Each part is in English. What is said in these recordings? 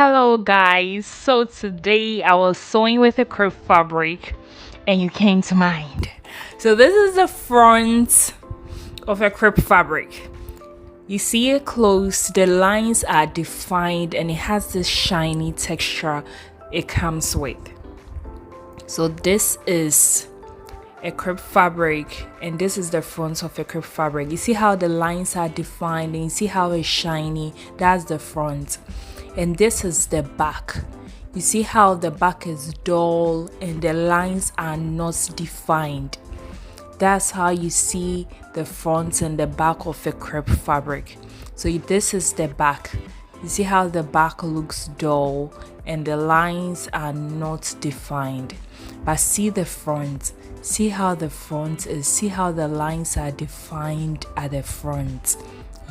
Hello guys, so today I was sewing with a crepe fabric and you came to mind. So this is the front of a crepe fabric. You see it close, the lines are defined and it has this shiny texture it comes with. So this is a crepe fabric and this is the front of a crepe fabric. You see how the lines are defined and you see how it's shiny. That's the front. And this is the back. You see how the back is dull and the lines are not defined. That's how you see the front and the back of a crepe fabric. So this is the back. You see how the back looks dull and the lines are not defined. But see the front. See how the front is. See how the lines are defined at the front.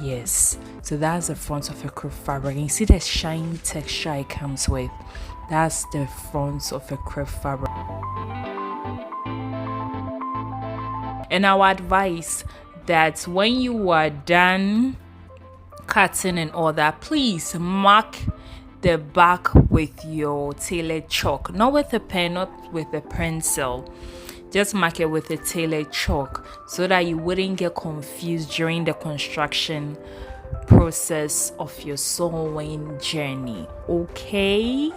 Yes, so that's the front of a crepe fabric. And you see the shiny texture it comes with. That's the front of a crepe fabric. And our advice that when you are done cutting and all that, please mark the back with your tailored chalk, not with a pen, not with a pencil. Just mark it with a tailored chalk so that you wouldn't get confused during the construction process of your sewing journey. Okay?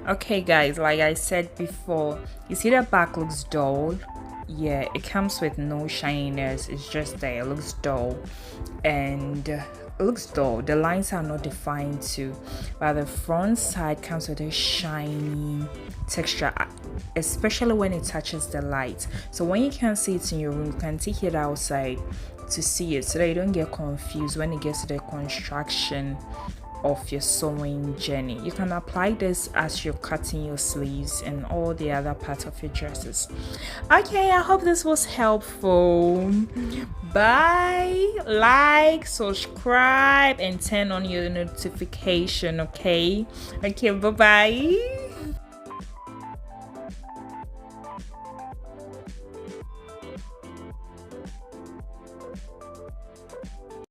Okay guys, like I said before, you see the back looks dull. Yeah, it comes with no shininess. It's just there. It looks dull and it looks dull. The lines are not defined too, but the front side comes with a shiny texture, especially when it touches the light. So when you can't see it in your room, you can take it outside to see it so that you don't get confused when it gets to the construction of your sewing journey. You can apply this as you're cutting your sleeves and all the other parts of your dresses. Okay, I hope this was helpful. Bye. Like, subscribe, and turn on your notification. Okay, bye bye.